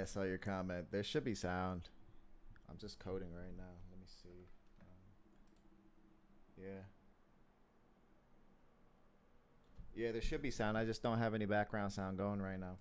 I saw your comment. There should be sound. I'm just coding right now. Let me see. Yeah. Yeah, there should be sound. I just don't have any background sound going right now.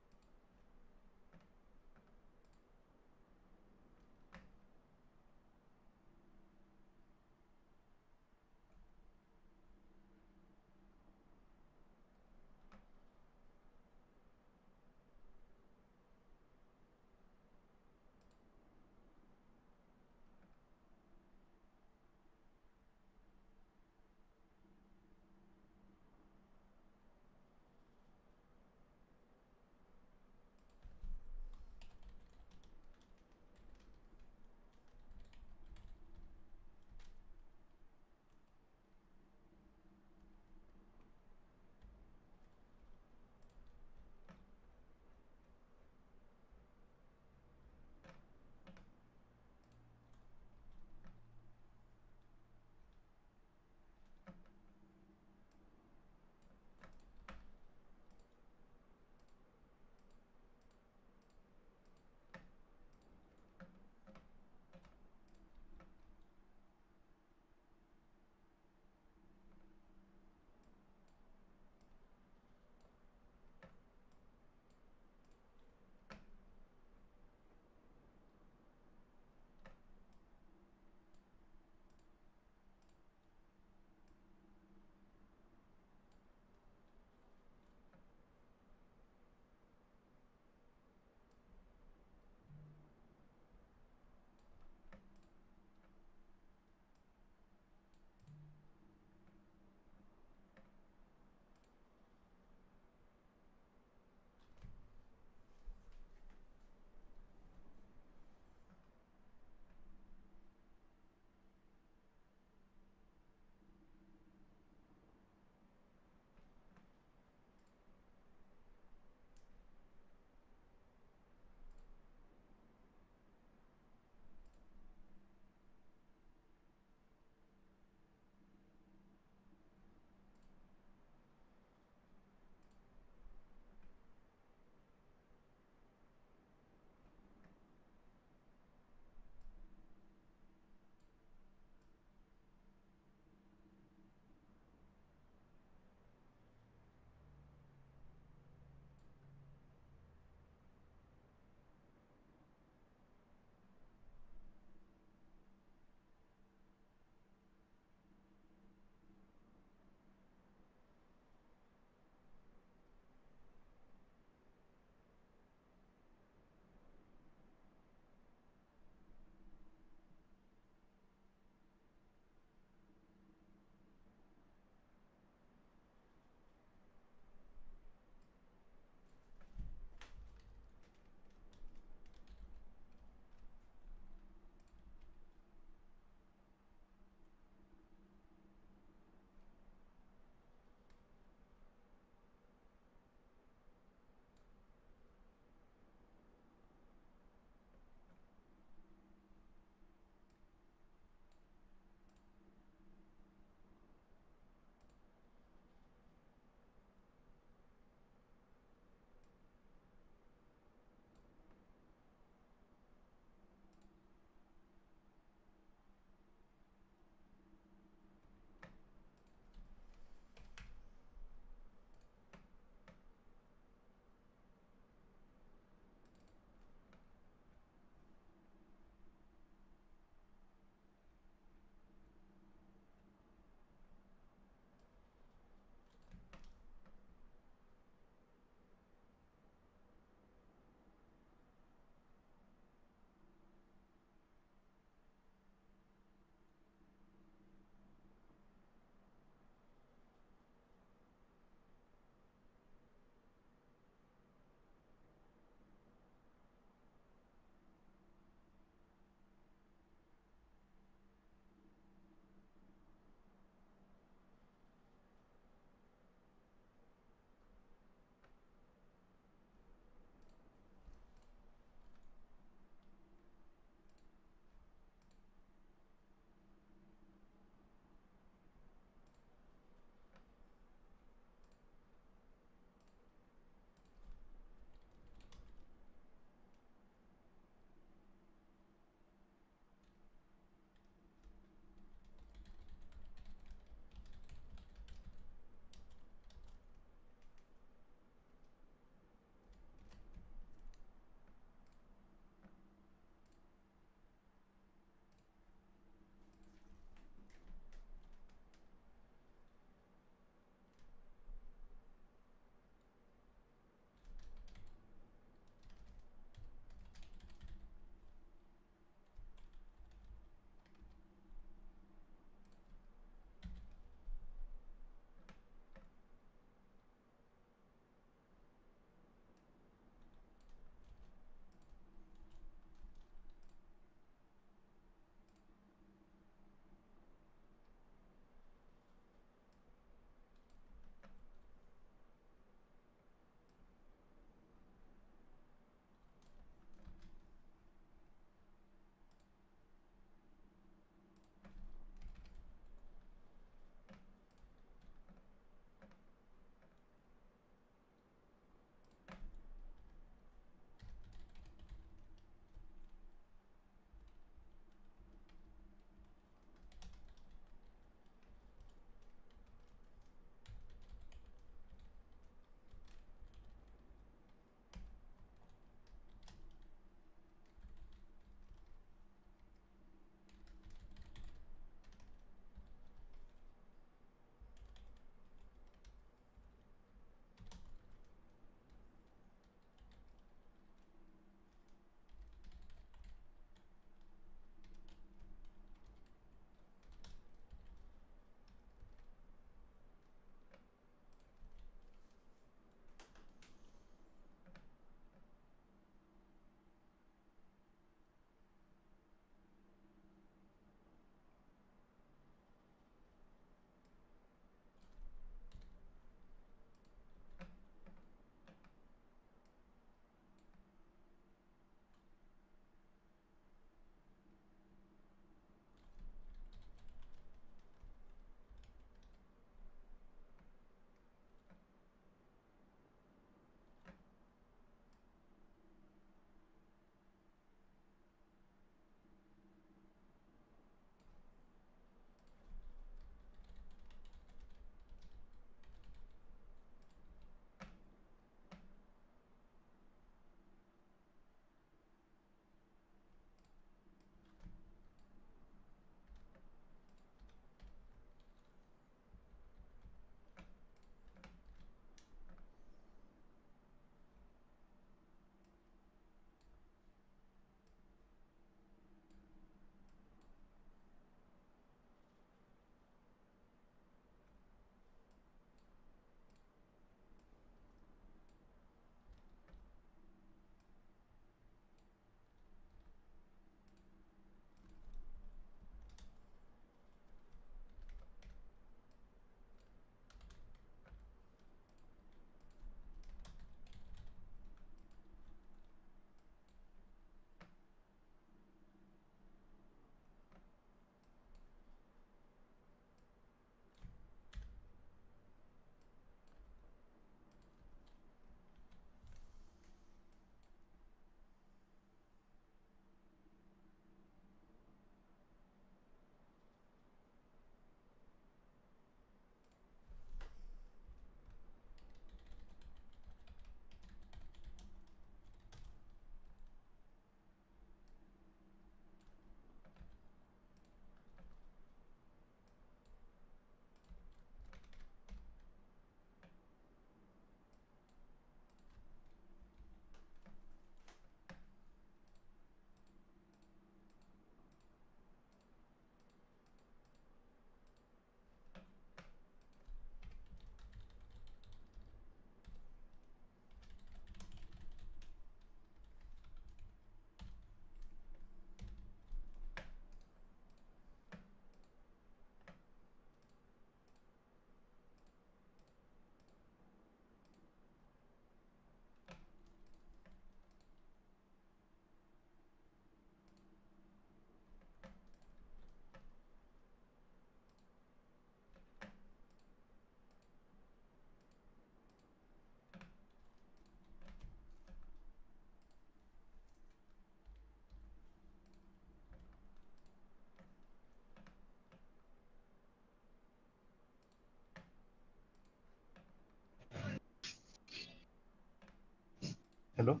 Hello?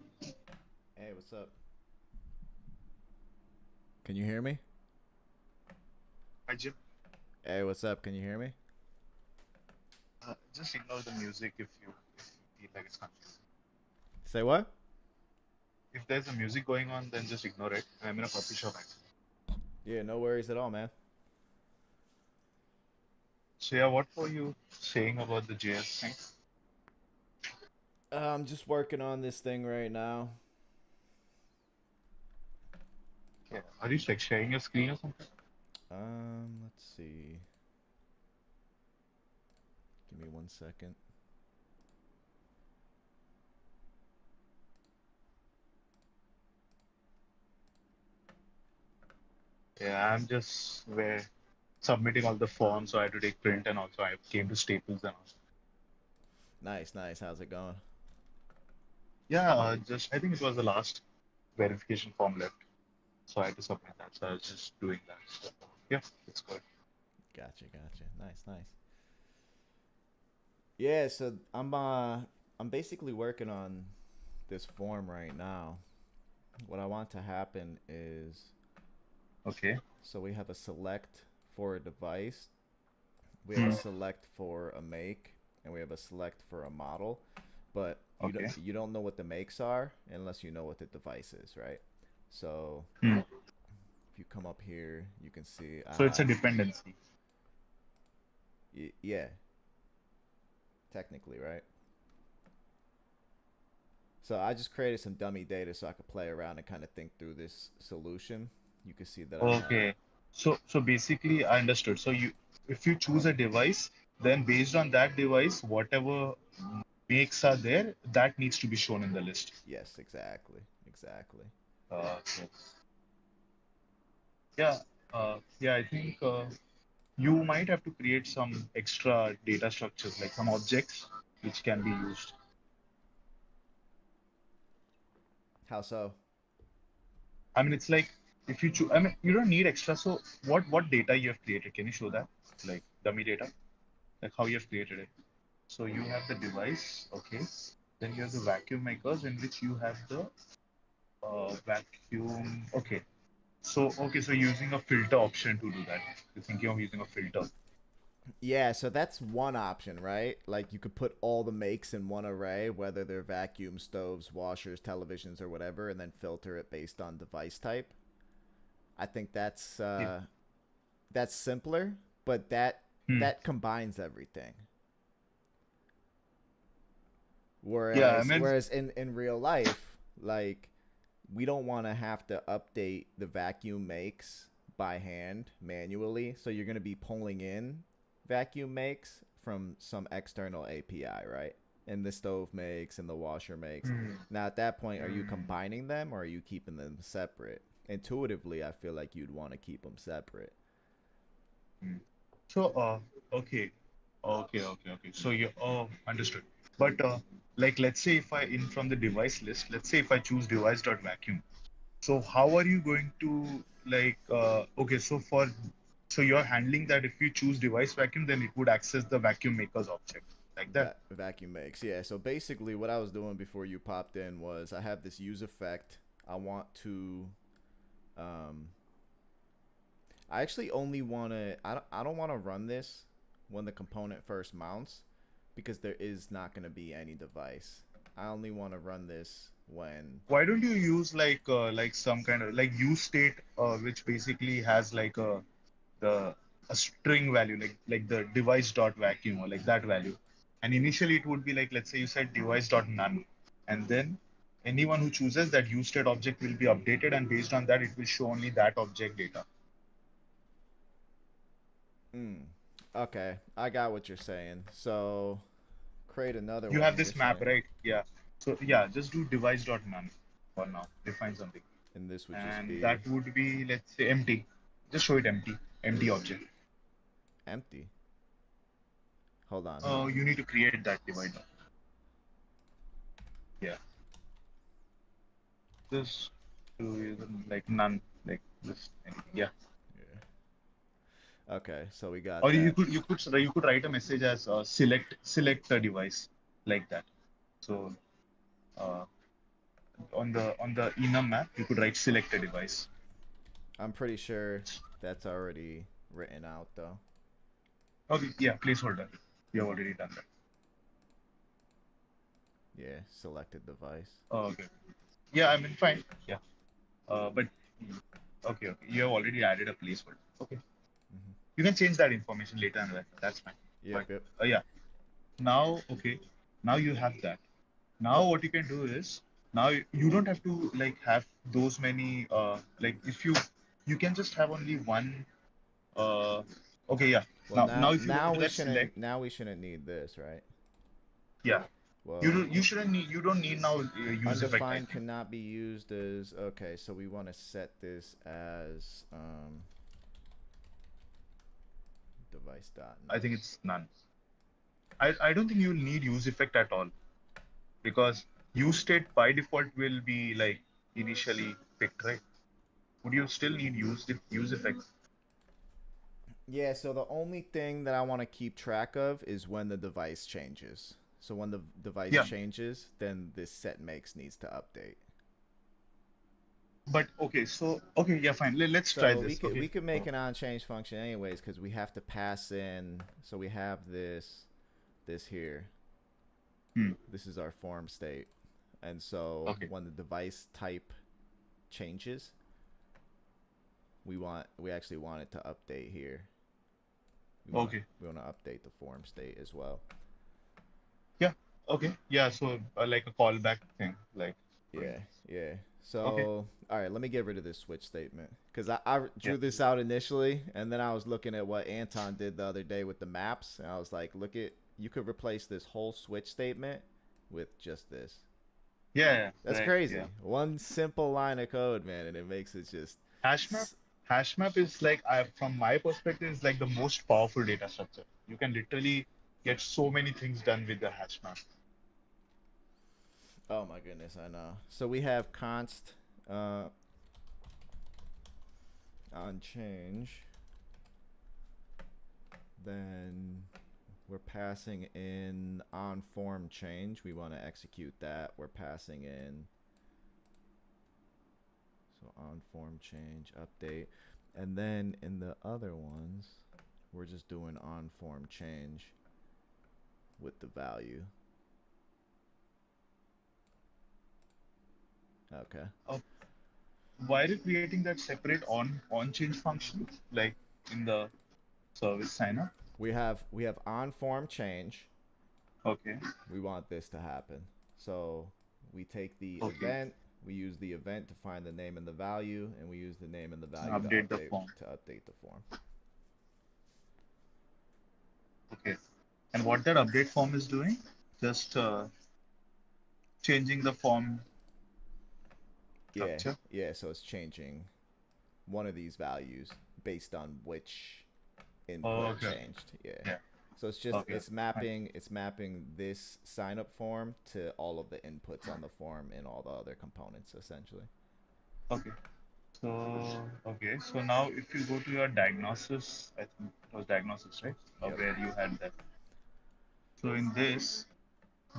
Hey, what's up? Can you hear me? Hi, Jim. Hey, what's up? Can you hear me? Just ignore the music if you feel like it's confusing. Say what? If there's a music going on, then just ignore it. I'm in a coffee shop actually. Yeah, no worries at all, man. So yeah, what were you saying about the JS thing? I'm just working on this thing right now. Yeah. Are you like sharing your screen or something? Let's see. Give me 1 second. Yeah, I'm just where submitting all the forms, so I had to take print and also I came to Staples and all. Nice, nice. How's it going? Yeah, just I think it was the last verification form left, so I had to submit that. So I was just doing that. So, yeah, it's good. Gotcha, gotcha. Nice, nice. Yeah, so I'm basically working on this form right now. What I want to happen is Okay. so we have a select for a device, we have a Hmm. select for a make, and we have a select for a model, but Okay. you don't know what the makes are unless you know what the device is, right? So Hmm. if you come up here, you can see I So it's a have dependency. yeah, technically, right? So I just created some dummy data so I could play around and kind of think through this solution. You can see that I have Okay. So basically I understood. So you if you choose a device, then based on that device, whatever makes are there, that needs to be shown in the list. yes, exactly, exactly. Okay. Yeah. Yeah, I think you might have to create some extra data structures, like some objects which can be used. How so? I mean, it's like if you choose, I mean, you don't need extra. So what data you have created? Can you show that? Like dummy data, like how you have created it. So you have the device, okay. Then you have the vacuum makers in which you have the vacuum. Okay. So using a filter option to do that. You're thinking of using a filter. Yeah, so that's one option, right? Like you could put all the makes in one array, whether they're vacuum stoves, washers, televisions, or whatever, and then filter it based on device type. I think Yeah. that's simpler, but that Hmm. that combines everything. Yeah, I mean, Whereas in real life, like we don't want to have to update the vacuum makes by hand manually. So you're going to be pulling in vacuum makes from some external API, right? And the stove makes and the washer makes. hmm, Now, at that point, are you hmm, combining them or are you keeping them separate? Intuitively, I feel like you'd want to keep them separate. hmm. So, okay, okay. So you, oh, understood. But like, let's say if I in from the device list, let's say if I choose device.vacuum. So how are you going to like okay, so you're handling that if you choose device vacuum, then it would access the vacuum maker's object like that. Vacuum makes, yeah. So basically, what I was doing before you popped in was I have this use effect. I want to um, I actually only want to. I don't want to run this when the component first mounts because there is not going to be any device. I only want to run this when. Why don't you use like some kind of like use state which basically has like the a string value like the device dot vacuum or like that value. And initially it would be like let's say you said device dot none, and then anyone who chooses that use state object will be updated, and based on that it will show only that object data. Mm, okay, I got what you're saying. So create another You have one. You're this map, saying, right? Yeah. So yeah, just do device dot none for now. Define something. and this would just And be that would be, let's say, empty. Just show it empty object. empty. Hold on, hold on. You need to create that divider. Yeah. Just do like none, like this. Yeah. Yeah. Okay, so we got Or that. you could write a message as select a device like that. So uh, on the enum map, you could write select a device. I'm pretty sure that's already written out though. Okay, yeah, placeholder. You have already done that. Yeah, selected device. Oh, okay. Yeah, I mean, fine. Yeah. But okay, okay. You have already added a placeholder. Okay. Hmm. You can change that information later and that's fine. But Yep, yep. yeah. Now, okay. Now you have that. Now what you can do is now you don't have to like have those many like if you can just have only one okay, yeah. Well, Now now if you go to that select, now we shouldn't need this, right? yeah. Well, You don't need now use effect, I undefined think. cannot be used as okay. So we want to set this as device dot I think name. it's none. I don't think you'll need use effect at all because use state by default will be like initially picked, right? Would you still need use effect? Yeah, so the only thing that I want to keep track of is when the device changes. So when the device Yeah, changes, then this set makes needs to update. but okay, so okay, yeah, fine. Let's try So this. we Okay. could make an on change function anyways because we have to pass in. So we have this here. Hmm. This is our form state, and so Okay. when the device type changes, we actually want it to update here. Okay. We want to update the form state as well. Yeah. Okay. Yeah. So like a callback thing, like doing Yeah, this. yeah. Okay. So, all right, let me get rid of this switch statement because I Yeah. drew this out initially, and then I was looking at what Anton did the other day with the maps, and I was like, look at you could replace this whole switch statement with just this. Yeah. That's Right. Yeah. crazy. One simple line of code, man, and it makes it just. Hash map. Hash map is like from my perspective is like the most powerful data structure. You can literally get so many things done with the hash map. Oh my goodness, I know. So we have const uh, on change, then we're passing in on form change. We want to execute that. We're passing in so on form change update, and then in the other ones, we're just doing on form change with the value. Okay. Why are you creating that separate on change function like in the service sign up? We have on form change. Okay. We want this to happen. So we take the Okay. event, we use the event to find the name and the value, and we use the name and the And value update the form. to update the form. Okay. And what that update form is doing? Just changing the form Yeah, structure. yeah. So it's changing one of these values based on which Oh, input okay. changed. Yeah. Yeah. So Okay. Fine. it's mapping this sign up form to all of the inputs on the form and all the other components essentially. Okay. So now if you go to your diagnosis, I think it was diagnosis, right? Yep. Where you had that. So in this,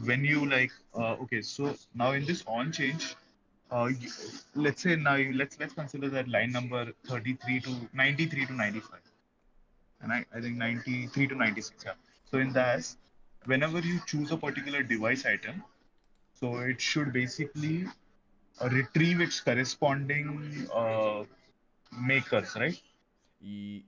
when you like, okay, so now in this on change, you, let's say now let's consider that line number 33 to 93 to 95, and I think 93 to 96. Yeah. So in that, whenever you choose a particular device item, so it should basically retrieve its corresponding makers, right? Ye-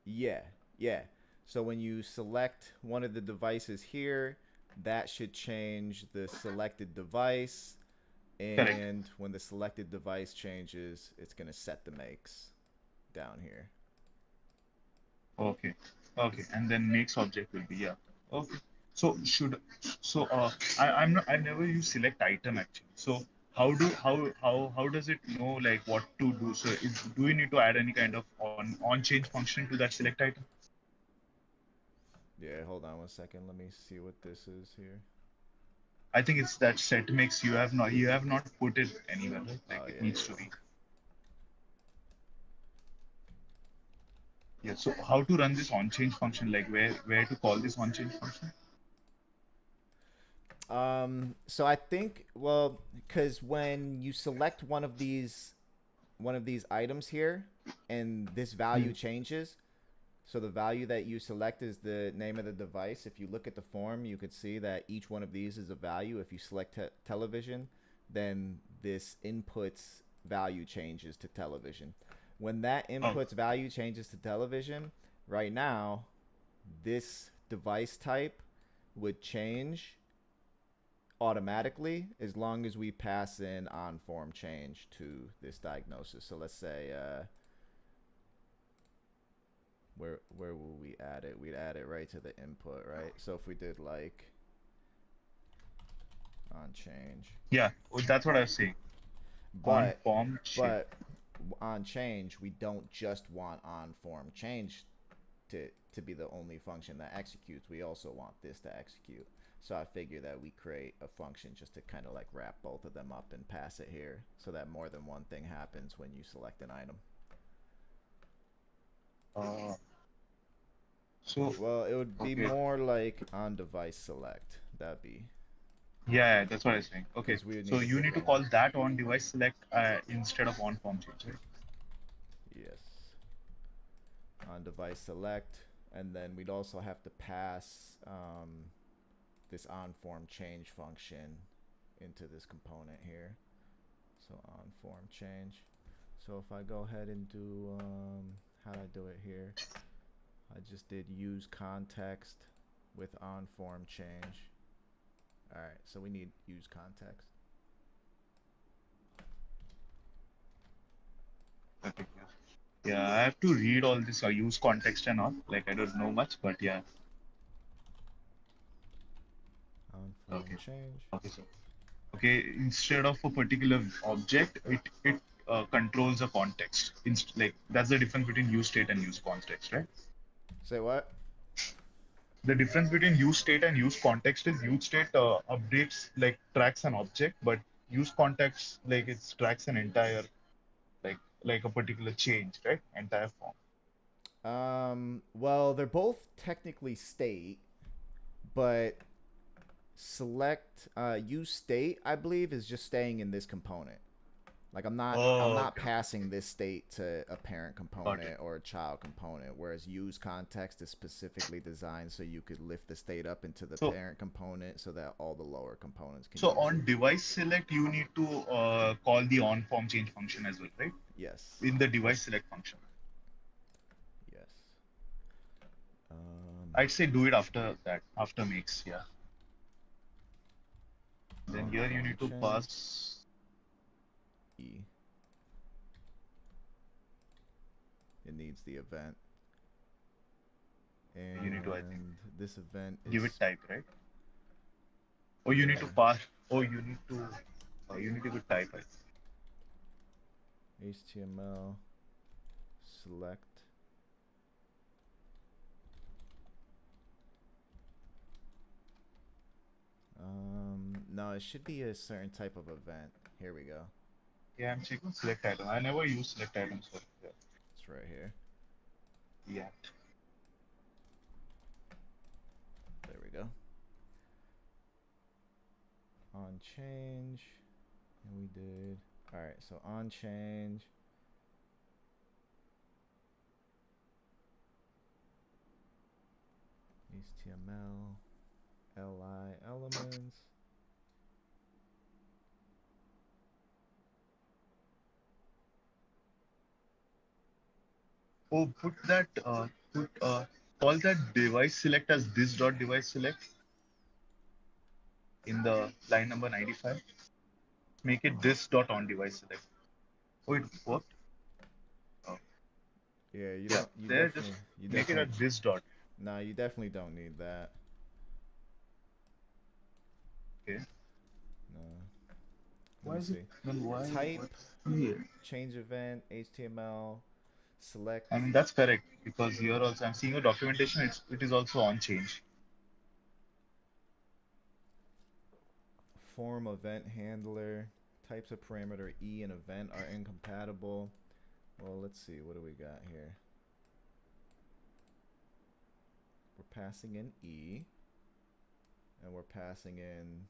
Yeah, yeah. So when you select one of the devices here, that should change the selected device. Correct. And when the selected device changes, it's going to set the makes down here. Okay. Okay. And then makes object will be, yeah. Okay. So should so I'm not I've never used select item actually. So how does it know like what to do? So do we need to add any kind of on change function to that select item? Yeah, hold on one second. Let me see what this is here. I think it's that set mix you have not put it anywhere, right? Like Oh, it yeah, needs yeah, to yeah. be. Yeah. So how to run this on change function? Like where to call this on change function? So I think, well, because when you select one of these items here, and this value Hmm. changes, so the value that you select is the name of the device. If you look at the form, you could see that each one of these is a value. If you select television, then this input's value changes to television. When that Oh, input's value changes to television, right now, this device type would change automatically as long as we pass in on form change to this diagnosis. So let's say where will we add it? We'd add it right to the input, right? So if we did like on change, yeah, that's what I was saying. On but form change. but on change we don't just want on form change to be the only function that executes. We also want this to execute. So I figure that we create a function just to kind of like wrap both of them up and pass it here so that more than one thing happens when you select an item. Uh, so Well, it would be okay, more like on device select. That'd be yeah, that's what I was saying. Okay, because we would so need a you need to different. call that on device select instead of on form change, right? Yes. On device select, and then we'd also have to pass this on form change function into this component here. So on form change. So if I go ahead and do how do I do it here? I just did use context with on form change. All right, so we need use context. Okay, yeah. Yeah, I have to read all this or use context and all. Like I don't know much, but yeah. On form Okay. change. Okay, so okay, instead of a particular object, it controls a context. Like that's the difference between use state and use context, right? Say what? The difference between use state and use context is use state updates like tracks an object, but use context like it tracks an entire like a particular change, right? Entire form. Well, they're both technically state, but select use state, I believe, is just staying in this component. Like I'm Oh, not okay, okay, passing this state to a parent got it. component or a child component, whereas use context is specifically designed so you could lift the state up into the So parent component so that all the lower components can so use it. on device select, you need to call the on form change function as well, right? Yes. In the device select function. Yes. Um, I'd say do it after that, after makes, yeah. Then on here you form need to change. pass, E. It needs the event. you need to, I think, And this event give it is type, right? Or you need yeah, to pass, or you need to give type, I think. HTML select. No, it should be a certain type of event. Here we go. Yeah, I'm checking select item. I never use select items for It's right here. yeah. There we go. On change, and we did. All right, so on change. HTML, li elements. Oh, put call that device select as this dot device select in the line number 95. Make it this dot on device select. Oh, it worked. Oh, Yeah, you yeah, don't. there just You make it definitely. at this dot. Nah, you definitely don't need that. Okay. No. Let Why me is it see. then why Type, what's here? change event, HTML, select, I mean that's correct because here also I'm seeing a documentation. It is also on change. form event handler, types of parameter E and event are incompatible. Well, let's see. What do we got here? We're passing in E, and we're passing in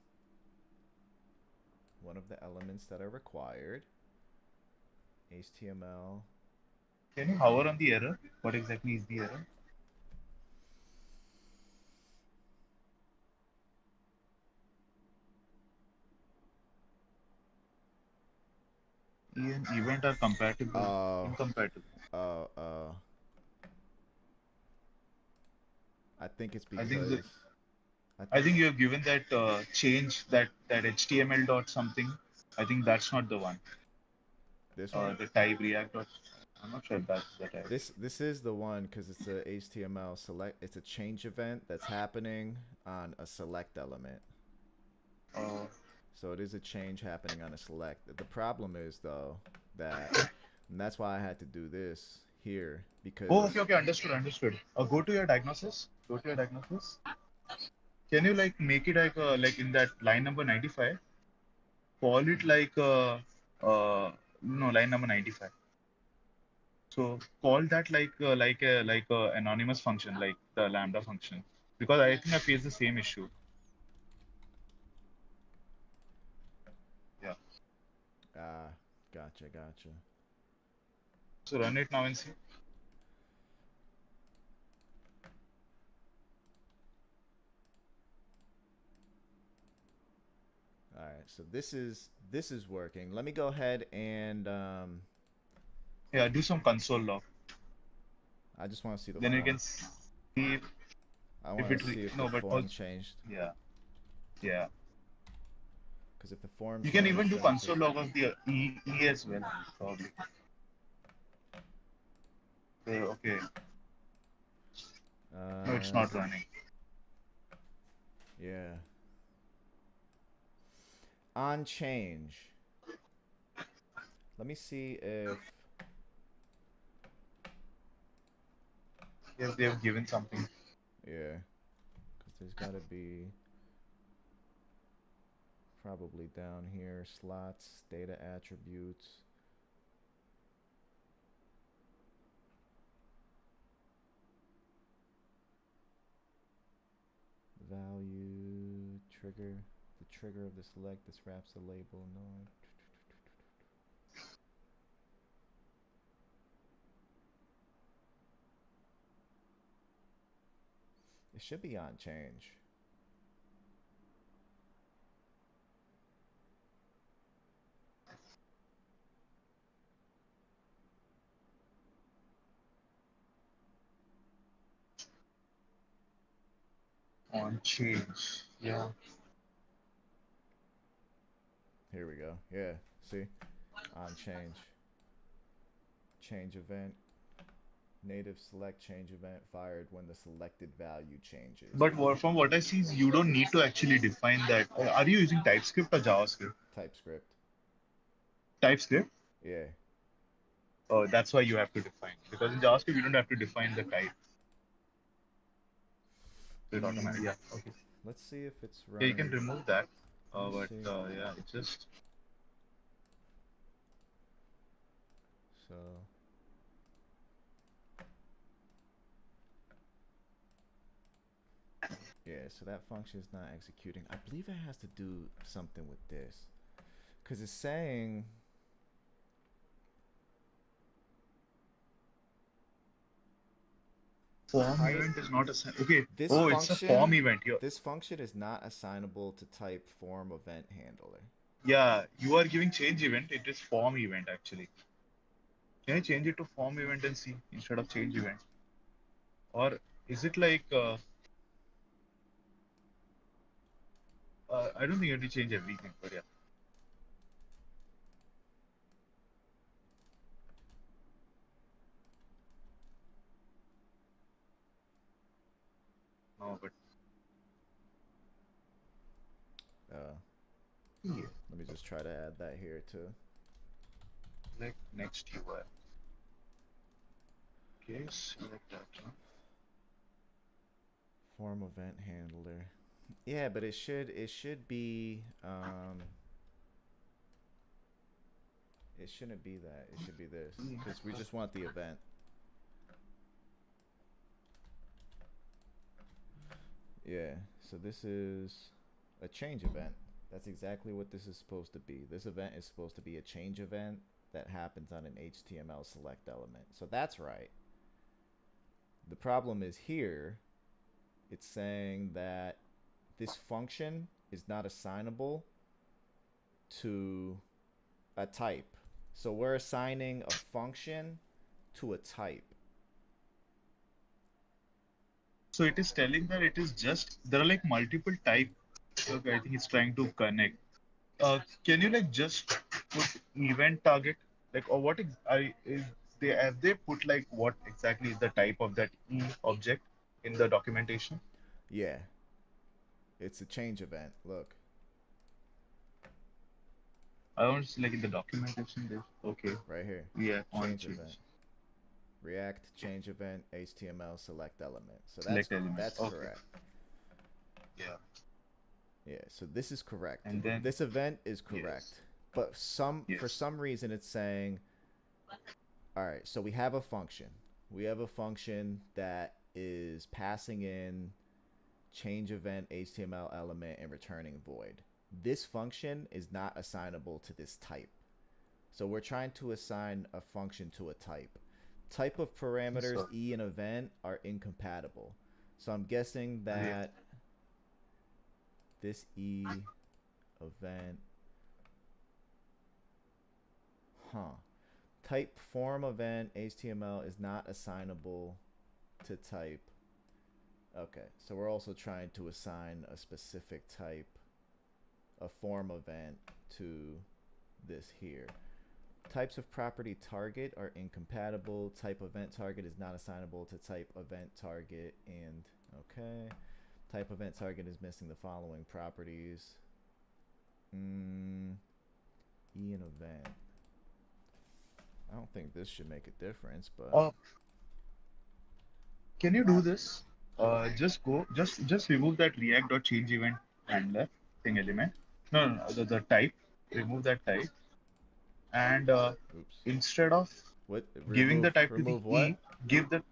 one of the elements that are required. HTML. Can you hover on the error? What exactly is the error? And event are compatible, incompatible. Uh, uh, I think it's I think because I I think think you have given that change that HTML dot something. I think that's not the one. this one. The type React dot. I'm not sure if that's the type. This is the one because it's a HTML select. It's a change event that's happening on a select element. Uh, So it is a change happening on a select. The problem is though that, and that's why I had to do this here oh, because okay, okay, understood, understood. Go to your diagnosis. Go to your diagnosis. Can you like make it like in that line number 95? Call it like no, line number 95. So call that like a anonymous function, like the lambda function, because I think I face the same issue. Yeah. gotcha. So run it now and see. All right, so this is working. Let me go ahead and Yeah, do some console log. I just want to see the Then you form. can see I if want it to see if the no, but form also changed. yeah, yeah. Because if the form You can even changed, do then it's console just log of the E as well, probably. Okay. No, it's uh not running. yeah. On change. Let me see if Yes, they have given something. yeah, because there's got to be probably down here slots, data attributes. Value trigger, the trigger of the select. This wraps the label. No, it should be on change. On change. Yeah. Here we go. Yeah, see, on change. Change event. Native select change event fired when the selected value changes. But from what I see, is you don't need to actually define that. Are you using TypeScript or JavaScript? TypeScript. TypeScript. Yeah. That's why you have to define. Because in JavaScript, you don't have to define the type. So it automatically. Mm, Yeah. Okay. let's see if it's Yeah, you can running. remove that. Let me But see. yeah, it just So yeah, so that function is not executing. I believe it has to do something with this, because it's saying form type event is not a okay. this Oh, it's a form function. event here. This function is not assignable to type form event handler. Yeah, you are giving change event. It is form event actually. Can I change it to form event and see instead of change event? Or is it like I don't think you have to change everything, but yeah. No, but Uh, yeah, let me just try to add that here too. like next UI. Okay, select that. Huh? Form event handler. Yeah, but it shouldn't be that. It should be this because we just want the event. Yeah. So this is a change event. That's exactly what this is supposed to be. This event is supposed to be a change event that happens on an HTML select element. So that's right. The problem is here, it's saying that this function is not assignable to a type. So we're assigning a function to a type. So it is telling that it is just there are like multiple types. Okay, I think it's trying to connect. Can you like just put event target like or what is they have they put like what exactly is the type of that e object in the documentation? Yeah, it's a change event. Look, I don't see like in the documentation there. Okay, right here. yeah, on Change event. change. React change event HTML select element. So Select elements. that's Okay, correct. yeah, Yeah, so this is correct. and then This event is yes, correct. But for yes, some reason it's saying, all right, so we have a function. We have a function that is passing in change event HTML element and returning void. This function is not assignable to this type. So we're trying to assign a function to a type. Type of parameters so e and event are incompatible. So I'm guessing yeah. that this e event, type form event HTML is not assignable to type. Okay, so we're also trying to assign a specific type, a form event, to this here. Types of property target are incompatible. Type event target is not assignable to type event target. And okay, type event target is missing the following properties. E and event. I don't think this should make a difference, but Uh, can you do this? Just go, just remove that React.change event handler thing element. No, the type. Remove that type, and oops. instead of What? giving the type to the Remove e, what? give the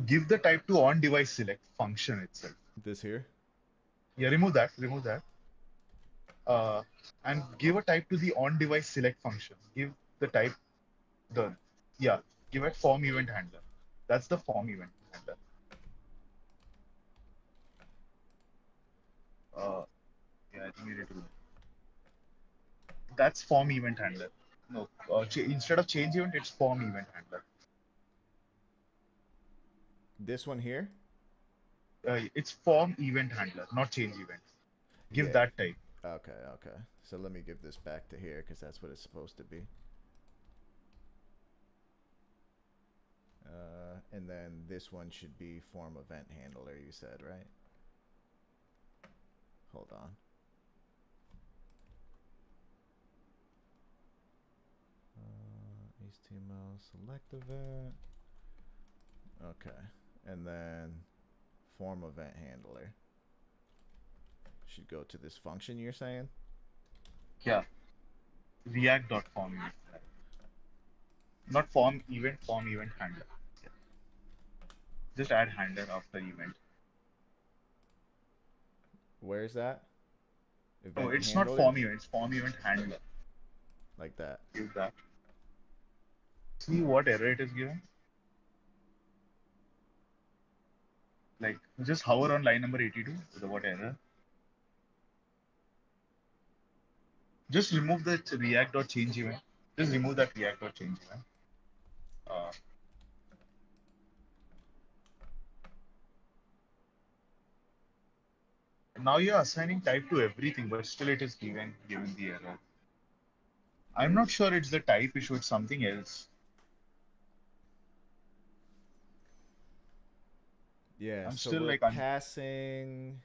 give the type to on device select function itself. This here? Yeah, remove that, uh, and give a type to the on device select function. Give the type the yeah, give it form event handler. That's the form event handler. Uh, yeah, I think you need to do that. That's form event handler. No, instead of change event, it's form event handler. This one here? It's form event handler, not change event. Give Yeah. that type. Okay, okay. So let me give this back to here because that's what it's supposed to be. And then this one should be form event handler, you said, right? Hold on. HTML select event. Okay. And then form event handler should go to this function you're saying? Yeah, React.form event. Not form event handler. Yeah. Just add handler after event. Where's that? No, Event it's not handler? form event, it's form event handler. Like that. Use that. See what error it is given? Like, just hover on line number 82. The what error? Just remove the React.change event. Just remove that React.change event. Uh, Now you're assigning type to everything, but still it is giving the error. I'm not sure it's the type issue, it's something else. Yeah, I'm so still we're like, passing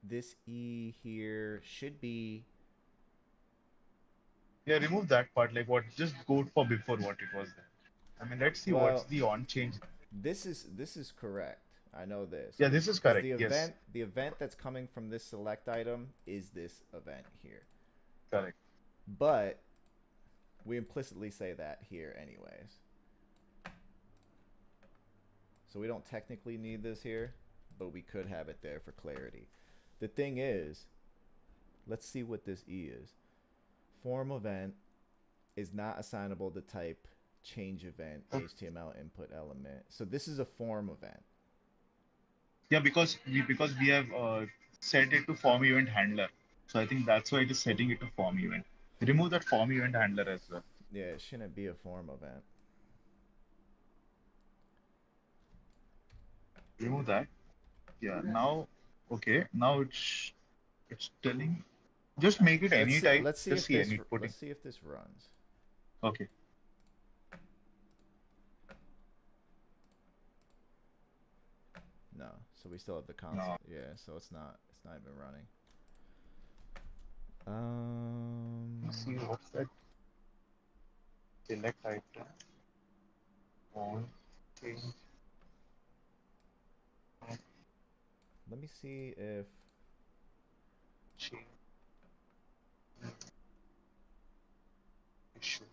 this E here should be yeah, remove that part. Like what? Just go for before what it was there. I mean, let's see what's well, the on change. this is correct. I know this Yeah, this is because correct. Yes, the event that's coming from this select item is this event here. correct. But we implicitly say that here anyways. So we don't technically need this here, but we could have it there for clarity. The thing is, Let's see what this E is. Form event is not assignable to type change event HTML input element. So this is a form event. Yeah, because we have set it to form event handler. So I think that's why it is setting it to form event. Remove that form event handler as well. Yeah, it shouldn't be a form event. Remove that. Yeah. Now, okay. Now it's telling. Just make it any type. Let's see Just if see this any putting. let's see if this runs. Okay. No, so we still have the console. No. Yeah, so it's not even running. Let's see what's that. Select item. On. Change. Let me see if Change. Issue.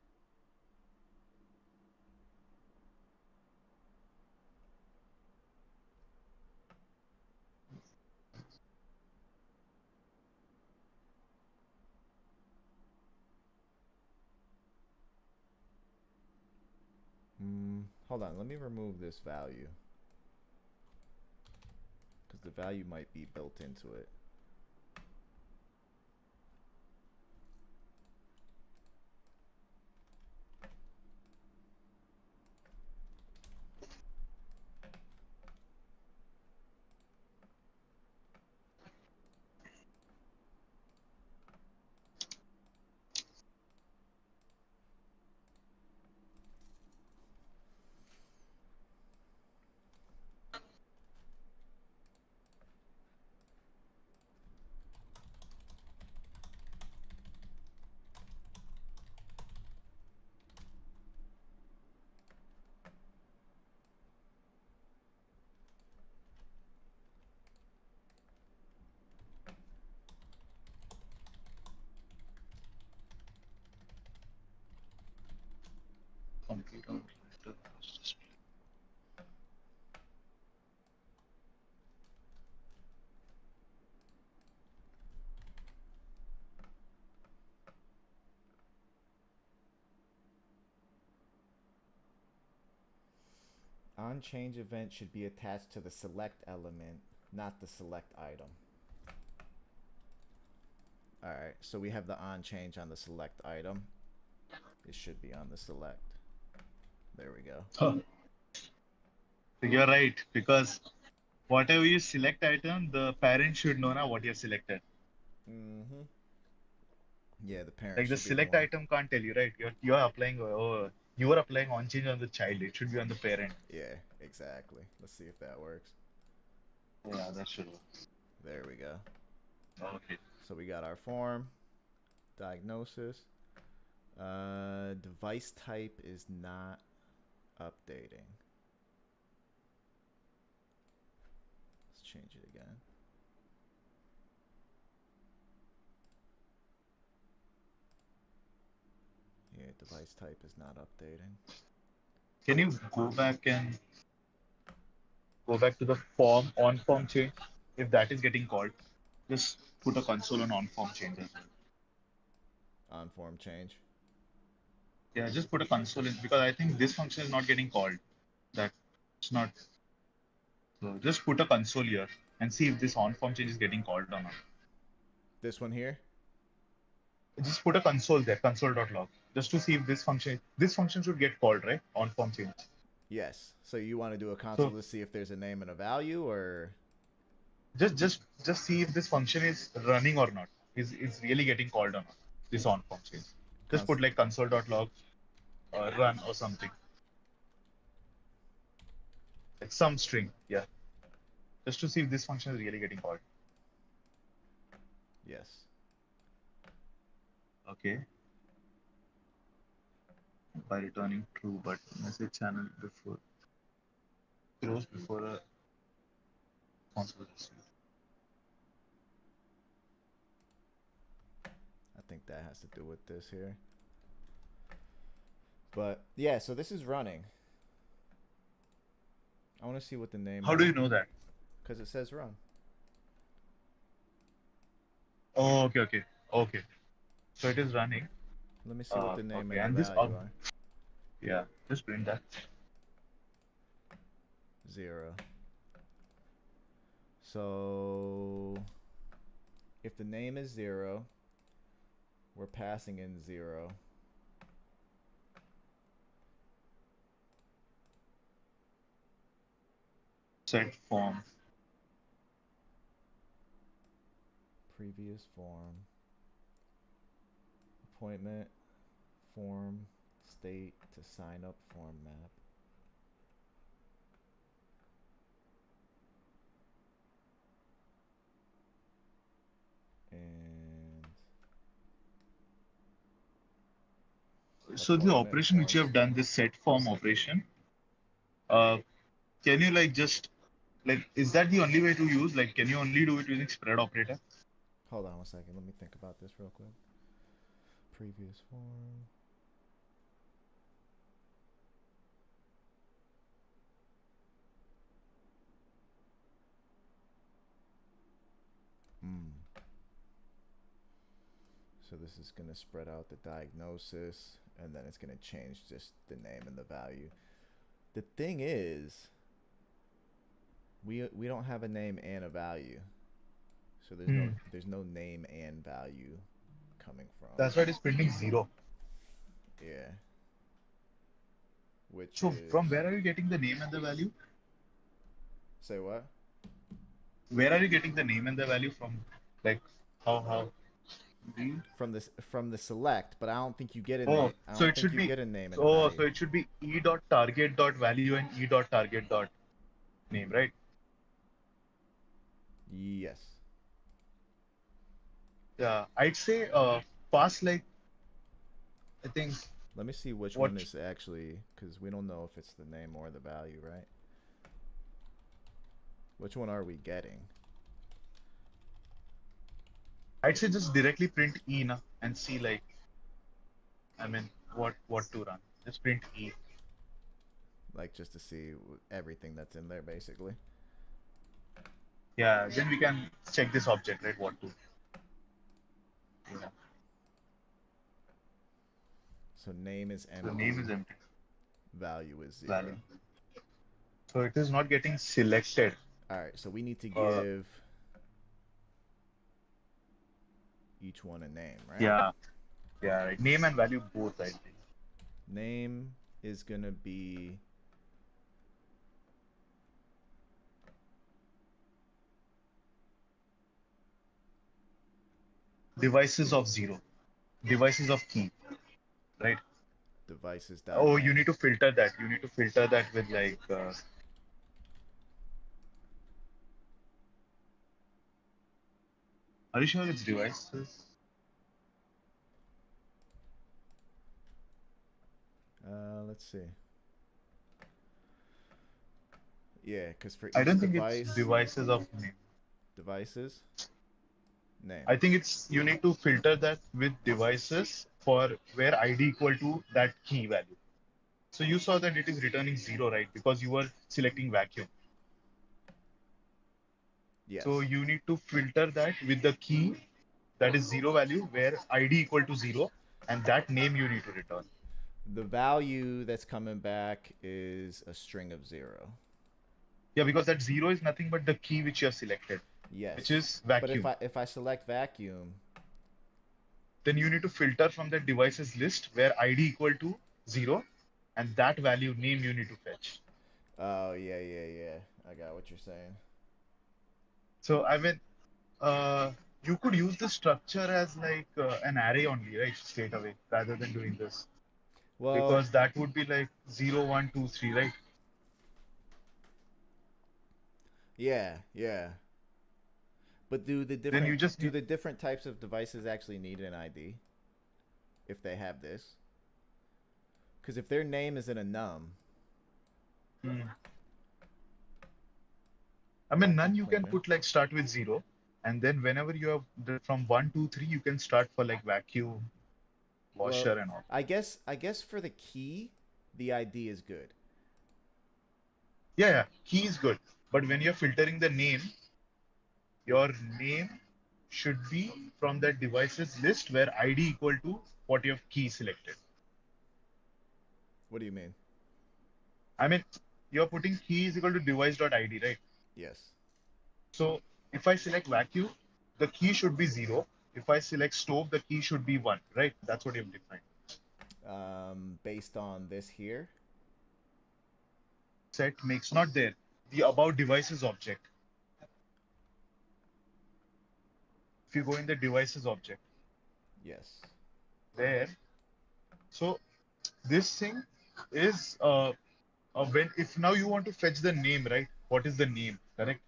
hold on, let me remove this value because the value might be built into it. Complete out. On change event should be attached to the select element, not the select item. Alright, so we have the on change on the select item. It should be on the select. There we go. Huh. You're right, because whatever you select item, the parent should know now what you have selected. Mm-hmm. Yeah, the parent Like the should be the select one. item can't tell you, right? You're applying you are applying on change on the child. It should be on the parent. Yeah, exactly. Let's see if that works. Yeah, that should work. There we go. Okay. So we got our form, diagnosis. Device type is not updating. Let's change it again. Yeah, device type is not updating. Can you go back to the form on form change? If that is getting called, just put a console on form change as well. On form change. Yeah, just put a console in because I think this function is not getting called. That it's not. So just put a console here and see if this on form change is getting called or not. This one here? Just put a console there, console.log, just to see if this function should get called, right? On form change. Yes. So you want to do a console So to see if there's a name and a value, or just see if this function is running or not. Is really getting called or not? This on form change. Just cons put like console.log run or something. Like some string, yeah. Just to see if this function is really getting called. yes. Okay. By returning true, but message channel before close before a console received. I think that has to do with this here. But yeah, so this is running. I want to see what the name How of do it, you know that? because it says run. Oh, okay, okay, okay. So it is running. Let me see what the name Okay, and the and this value are. yeah, just print that. 0. So if the name is 0, we're passing in 0. Set form. Previous form. Appointment. Form. State to sign up form map. And So the appointment operation which form you have done, state. this set form operation, uh, can you like just like is that the only way to use? Like, can you only do it using spread operator? Hold on one second. Let me think about this real quick. Previous form. Hmm. So this is going to spread out the diagnosis, and then it's going to change just the name and the value. The thing is, we don't have a name and a value, so Hmm. there's no name and value coming from. That's why it is printing 0. Yeah, which So from is where are you getting the name and the value? say what? Where are you getting the name and the value from? Like how? Do you? From the select, but I don't think you get a Oh, name. I so don't it think should you be get a name and a oh, value. so it should be e dot target dot value and e dot target dot name, right? Yes. Yeah, I'd say pass like I think Let me see which what one is actually, because we don't know if it's the name or the value, right? Which one are we getting? I'd say just directly print e na and see like I mean what to run. Just print e. Like just to see everything that's in there, basically. Yeah, then we can check this object, right? What to. Yeah. So name is So the name empty, is empty. value is 0. Value. So it is not getting selected. All right, so we need to Uh, give each one a name, right? yeah, yeah, right. Name and value both, I think. Name is gonna be Devices of 0. Devices of key, right? Oh, you need devices.name. to filter that. You need to filter that with like. Are you sure it's devices? Let's see. Yeah, because for I each don't think it's device, devices of name. devices, name. I think it's you need to filter that with devices for where ID equal to that key value. So you saw that it is returning 0, right? Because you were selecting vacuum. So Yes. you need to filter that with the key that is 0 value where ID equal to 0 and that name you need to return. The value that's coming back is a string of 0. Yeah, because that 0 is nothing but the key which you have selected, which Yes. is But vacuum. if I select vacuum, Then you need to filter from the devices list where ID equal to 0 and that value name you need to fetch. oh yeah. I got what you're saying. So I mean, uh, you could use the structure as like an array only, right? Straight away, rather than doing this. Well, Because that would be like 0, 1, 2, 3, right? yeah. But Then you just do need. the different types of devices actually need an ID if they have this? Because if their name is in a num, Hmm. I mean, none vacuum you can cleaner. put like start with 0. And then whenever you have from 1, 2, 3, you can start for like vacuum, Well, washer, and all. I guess for the key, the ID is good. Yeah, key is good. But when you're filtering the name, your name should be from that devices list where ID equal to what you have key selected. What do you mean? I mean, you're putting key is equal to device.id, right? Yes. So if I select vacuum, the key should be 0. If I select stove, the key should be 1, right? That's what you've defined. Based on this here. Set makes not there. The about devices object. If you go in the devices object, Yes. there. So this thing is when if now you want to fetch the name, right? What is the name, correct?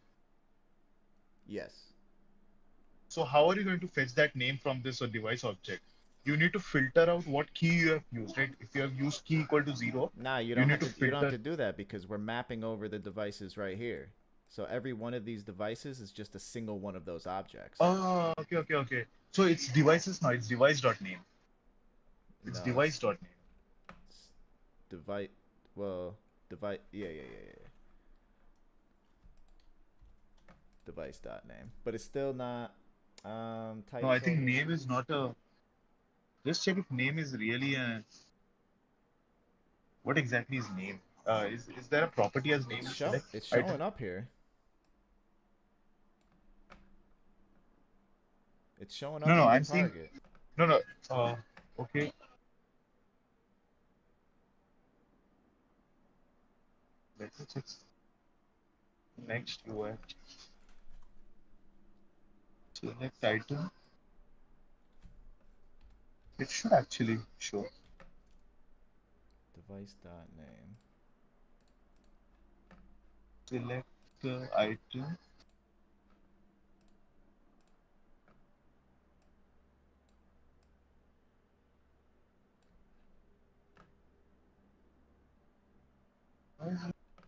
Yes. So how are you going to fetch that name from this device object? You need to filter out what key you have used, right? If you have used key equal to 0, Nah, you you don't need have to to. You don't have filter. to do that because we're mapping over the devices right here. So every one of these devices is just a single one of those objects. Oh, okay, okay, okay. So it's devices now. It's device.name. It's No, device.name. it's device. Well, device. Yeah. Device dot name, but it's still not No, I think title. name is not a. Just check if name is really a. What exactly is name? Is there a property as name? Select It's item. showing up here. It's showing No, up no, in the I'm seeing. target. No, no. Okay. Let me check. Next, UI. Select item. It should actually show. Device dot name. Select item.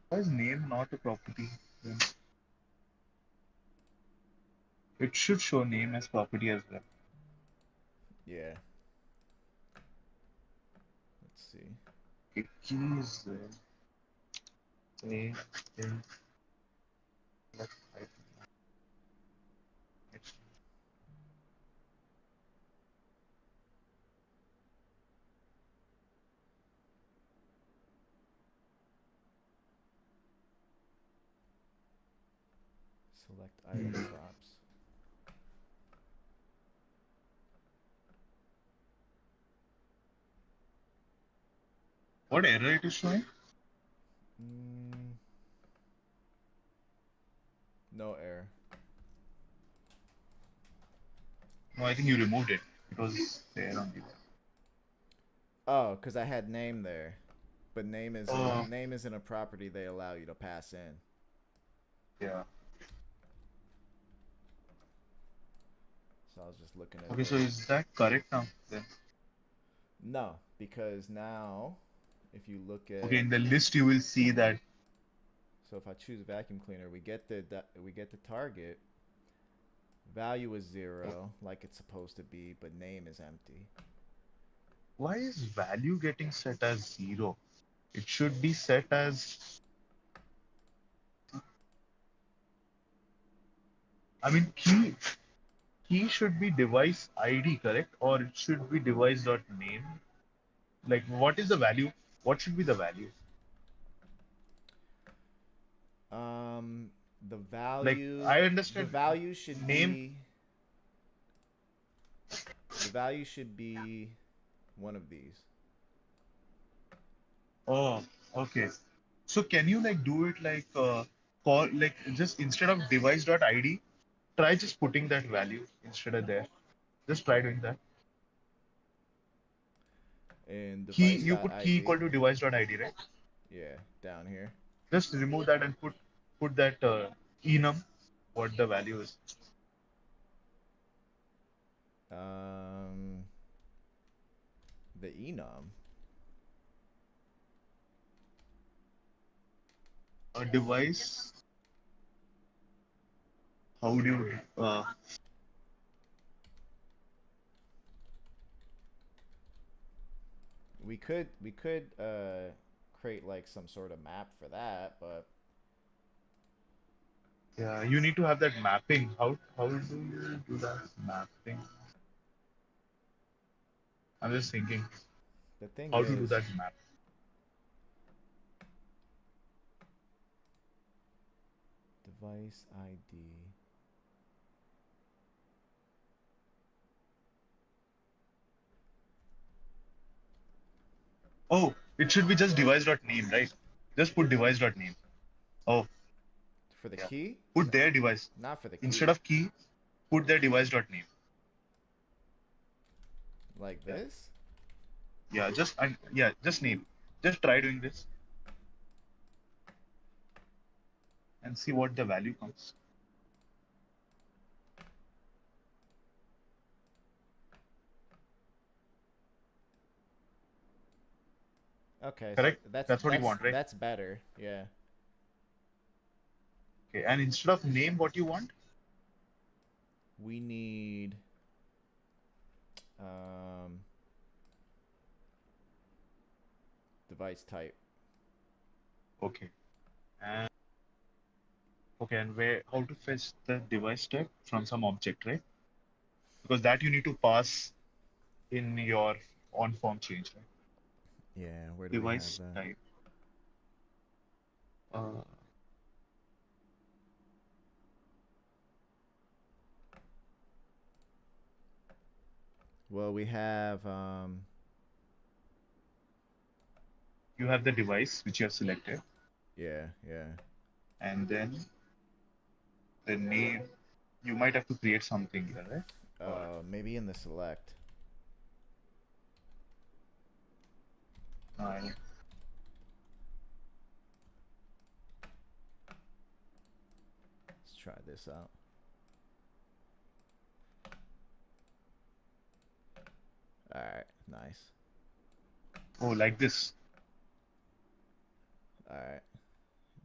Why is name not a property? Then it should show name as property as well. Yeah. Let's see. Okay, key is name. Then select item. Next. Select item props. What error it is showing? Mm, no error. No, I think you removed it. It was there on the. Oh, because I had name there, but Oh, name isn't a property they allow you to pass in. yeah. So I was just looking at Okay, so this. is that correct now? Then No, because now if you look okay, at, in the list you will see that. so if I choose vacuum cleaner, we get the target. Value is 0, like it's supposed to be, but name is empty. Why is value getting set as 0? It should be set as. I mean, key should be device ID, correct? Or it should be device.name. Like, what is the value? What should be the value? Um, Like, I the understand value should name. be the value should be one of these. Oh, okay. So can you like do it like call like just instead of device.id, try just putting that value instead of there. Just try doing that. In Key you put key device.id. equal to device.id, right? Yeah, down here. Just remove that and put that enum, what the value is. Um, the enum. A device. How do you We could create like some sort of map for that, but Yeah, you need to have that mapping. How do you do that mapping? I'm just thinking The thing how to do is, that map. device ID. Oh, it should be just device.name, right? Just put device.name. Oh, For the yeah. key? Put their device. Not for the Instead key. of key, put their device.name. Like Yeah. this? Yeah, just name. Just try doing this and see what the value comes. Okay, so Correct? That's what you want, right? that's better. Yeah. Okay, and instead of name, what you want? We need um device type. Okay. And okay, and where how to fetch the device type from some object, right? Because that you need to pass in your on form change, right? Yeah, where do we have Device that? type. Uh, Well, we have you have the device which you have selected, yeah, yeah. and then the name. You might have to create something here, right? Or Maybe in the select. uh, Let's try this out. All right, nice. oh, like this. All right,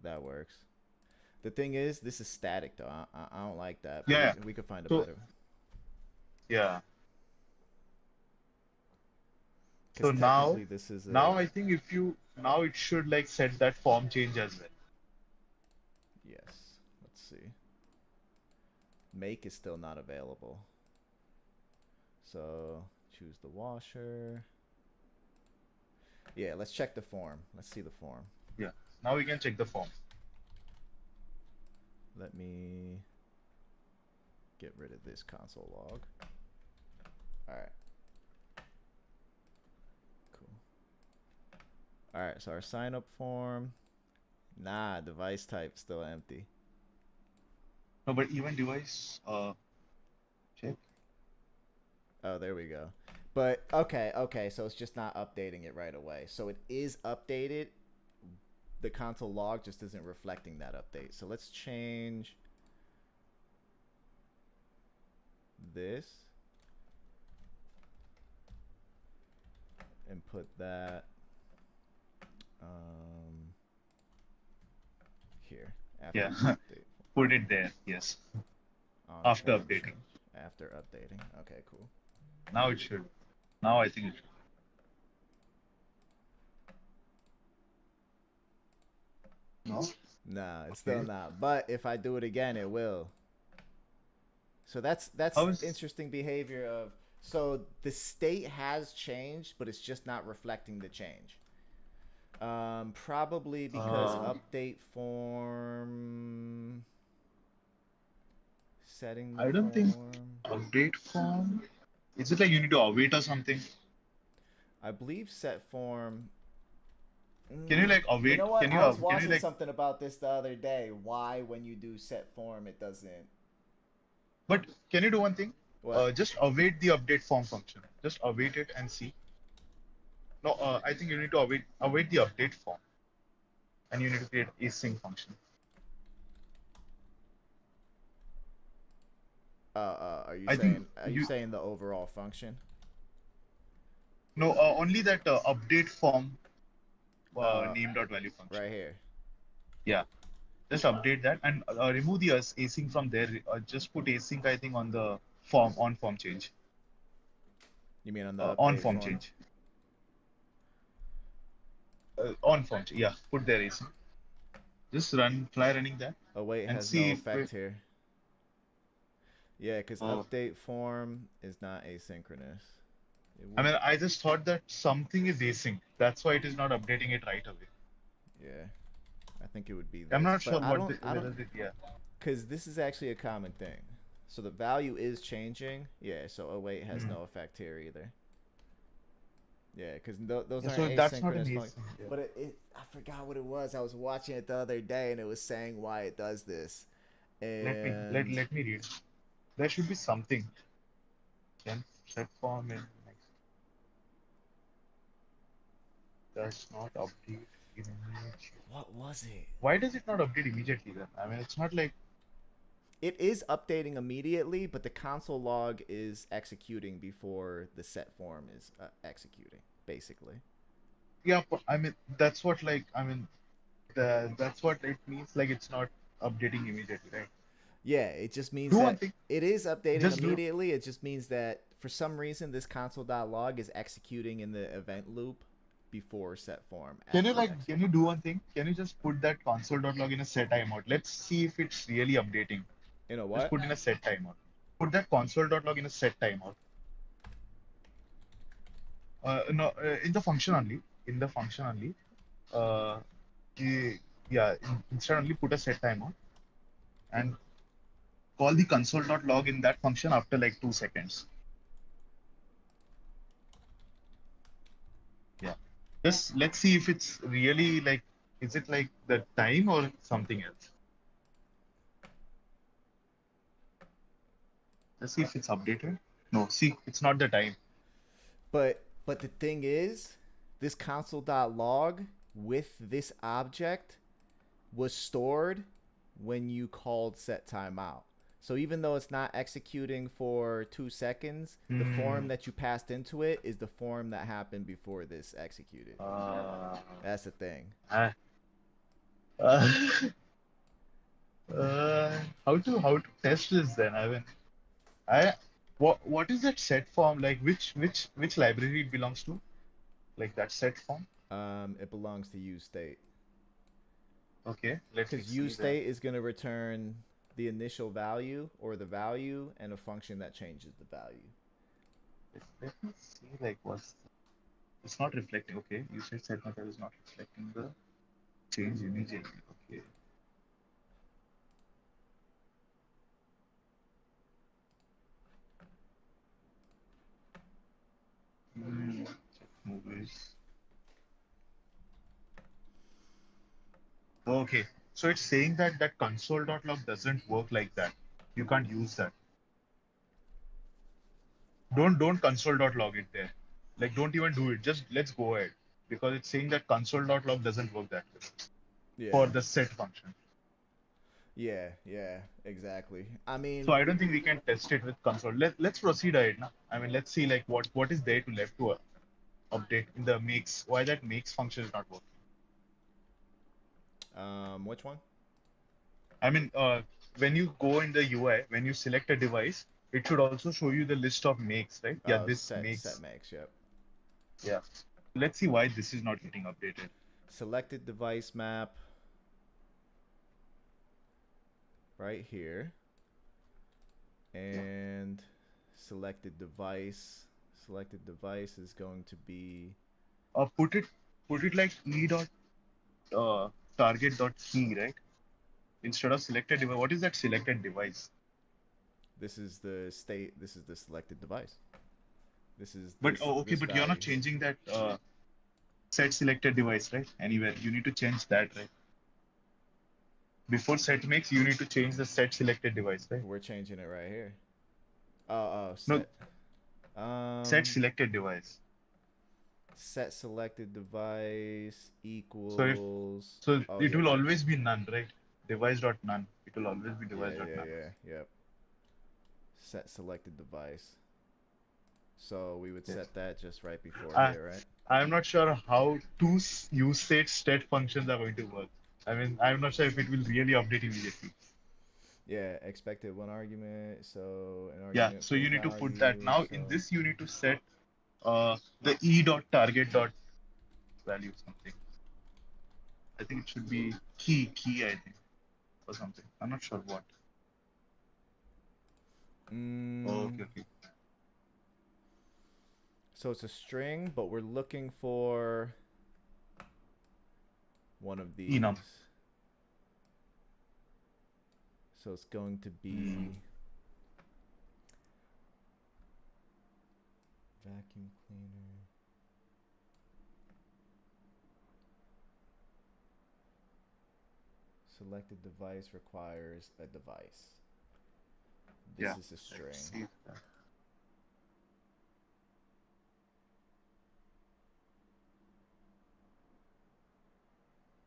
that works. The thing is, this is static though. I don't like that, but Yeah. Yeah. we could find a So better. yeah. Because So now, technically, this is now a I think if you now it should like set that form change as well. yes. Let's see. Make is still not available. So choose the washer. Yeah, let's check the form. Let's see the form. Yeah. Now we can check the form. Let me get rid of this console log. All right. Cool. All right, so our sign up form. Nah, device type still empty. No, but even device check. Oh, there we go. But okay, so it's just not updating it right away. So it is updated. The console log just isn't reflecting that update. So let's change this and put that here after Yeah. update Put it there. Yes. on After form updating. change after updating. Okay, cool. Now it should. Now I think it should. No? Nah, it's still Okay. not. But if I do it again, it will. So that's How is interesting behavior of so the state has changed, but it's just not reflecting the change. Probably because update form setting the I don't think form. update form. Is it like you need to await or something? I believe set form. Can you like You await? know what? Can you I was can you watching like? something about this the other day. Why when you do set form it doesn't But can you do one thing? what? Just await the update form function. Just await it and see. No, I think you need to await the update form, and you need to create async function. I think Are you you saying the overall function? no only that update form Uh name.value function. right here. Yeah, just update that and remove the async from there. Just put async I think on the form on form change. You mean on the On update form form? change. On form. Yeah, put there async. Just try running that. Await and has no see if effect here. Yeah, because oh, update form is not asynchronous. It I mean, wouldn't. I just thought that something is async. That's why it is not updating it right away. Yeah, I think it would be I'm this, not but sure what the, whether the, yeah. because this is actually a common thing. So the value is changing. Yeah, so await has Hmm. no effect here either. Yeah, because those Yeah, aren't so that's not an asynchronous functions. async. Yeah. But I forgot what it was. I was watching it the other day, and it was saying why it does this. And Let me read. There should be something. Then set form in next does not update immediately. what was it? Why does it not update immediately then? I mean, it's not like It is updating immediately, but the console log is executing before the set form is executing, basically. yeah. I mean, that's what like I mean, that's what it means. Like it's not updating immediately, right? Yeah, it just means Do one that thing. it is updating Just do. immediately. It just means that for some reason this console.log is executing in the event loop before set form Can you actually like? Can you executes. do one thing? Can you just put that console.log in a set timeout? Let's see if it's really updating. You know Just what? put in a set timeout. Put that console.log in a set timeout. No, in the function only. In the function only. Uh, yeah, instead only put a set timeout and call the console.log in that function after like 2 seconds. Yeah. Just let's see if it's really like, is it like the time or something else? Let's see if it's updated. No, see, it's not the time. But the thing is, this console.log with this object was stored when you called set timeout. So even though it's not executing for 2 seconds, the form Hmm. that you passed into it is the form that happened before this executed. Uh, That's the thing. uh, uh, how to test this then? I mean, I what is that set form like? Which library it belongs to? Like that set form? It belongs to use state Okay, let me because use see that. state is going to return the initial value or the value and a function that changes the value. Let me see like what's it's not reflecting. Okay, you said set method is not reflecting the change immediately. Okay. Check movies. Okay, so it's saying that that console.log doesn't work like that. You can't use that. Don't console.log it there. Like don't even do it. Just let's go ahead because it's saying that console.log doesn't work that way for Yeah. the set function. Yeah, yeah, exactly. I So mean, I don't think we can test it with console. Let's proceed ahead now. I mean, let's see like what is there to left to update in the makes. Why that makes function is not working. which one? I mean, when you go in the UI, when you select a device, it should also show you the list of makes, right? Yeah, this Set makes. makes, yep. Yeah. Let's see why this is not getting updated. Selected device map right here. Yeah. And selected device. Selected device is going to be Put it like e dot target dot key, right? Instead of selected device. What is that selected device? this is the state, this is the selected device. This is But oh, okay, this but you're not value here. changing that set selected device, right? Anywhere. You need to change that, right? Before set makes, you need to change the set selected device, right? We're changing it right here. No, Set set um selected device. set selected device So if equals so, oh it yeah, will right. always be none, right? Device dot none. It will always be Yeah, device dot yeah, none. yeah. Yep. Set selected device. So we would Yes. set that just right before I here, right? I'm not sure how two use state functions are going to work. I mean, I'm not sure if it will really update immediately. Yeah, expected one argument, so an Yeah, argument so for you need to put that. value, Now in so this, you need to set the e dot target dot value something. I think it should be key, I think. or something. I'm not sure what. Mm, Okay, okay. so it's a string, but we're looking for one of Enum. these. So it's going to Hmm. be vacuum cleaner. Selected device requires a device. This Yeah. is a Let's string. see.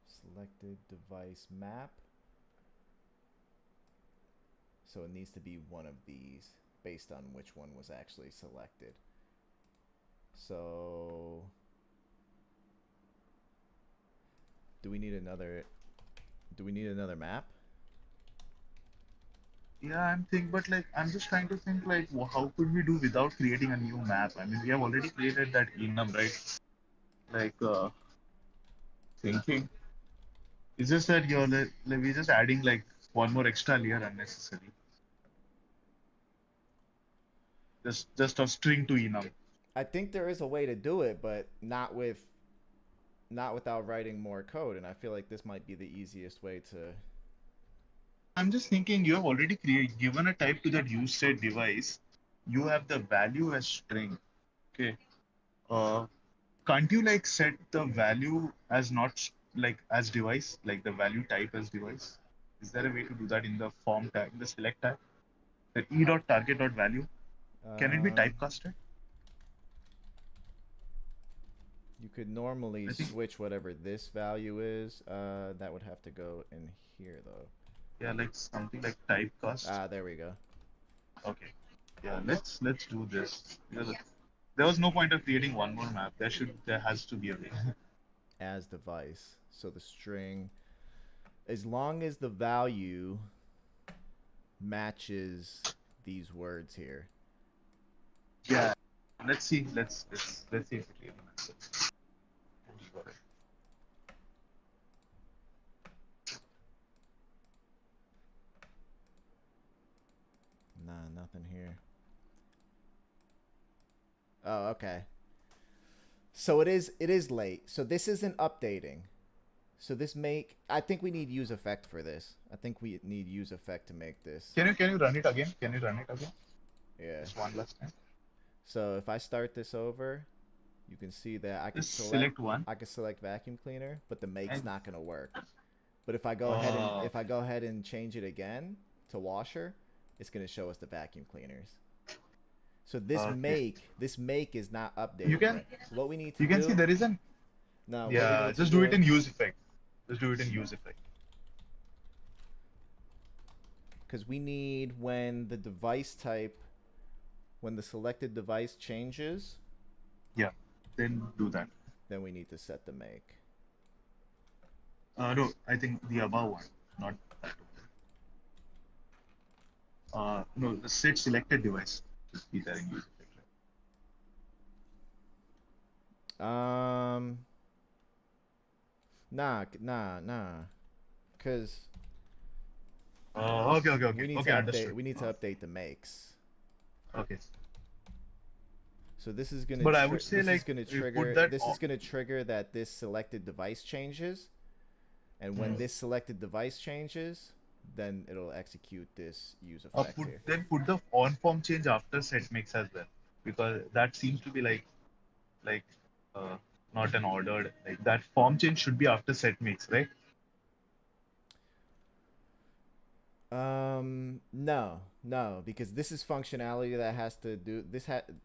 Selected device map. So it needs to be one of these based on which one was actually selected. So do we need another map? Yeah, I'm thinking, but like, I'm just trying to think, like, how could we do without creating a new map? I mean, we have already created that enum, right? Like, thinking. It's just that you're like we're just adding like one more extra layer unnecessary. Just a string to enum. I think there is a way to do it, but not without writing more code, and I feel like this might be the easiest way to. I'm just thinking you have already given a type to that use state device. You have the value as string. Okay. Uh, can't you like set the value as not like as device, like the value type as device? Is there a way to do that in the form tag, in the select tag? The e dot target dot value. Can it be Um, typecasted? you could normally I think switch whatever this value is. That would have to go in here though. yeah, like something like typecast. Ah, there we go. Okay. Yeah, let's do this. There was no point of creating one more map. There has to be a way. As device. So the string, as long as the value matches these words here. Yeah. Let's see. Let's see if it really matches. Nah, nothing here. Oh, okay. So it is late. So this isn't updating. So this make I think we need use effect for this. I think we need use effect to make this. Can you run it again? Can you run it again? Yeah. Just one last time. So if I start this over, you can see that Just select one I could select vacuum cleaner, but the make's and not gonna work. But if I go ahead and oh, change it again to washer, it's gonna show us the vacuum cleaners. So this okay. make is not You updating can right. What we need to you can see do there is an no, what we yeah. need to Just do it do in use effect. Just do it in use effect. because we need when the selected device changes, Yeah. Then do that. then we need to set the make. No, I think the above one, not that one. No, the set selected device. Just be there in use effect. Um, nah, because Okay, okay, okay, okay. Understood. we need to update the makes. Okay. So this is But I would say like we put that. gonna trigger that this selected device changes, and when Hmm. this selected device changes, then it'll execute this use effect here. Put the on form change after set mix as well, because that seems to be like uh, not an ordered like that form change should be after set mix, right? No, because this is functionality that has to do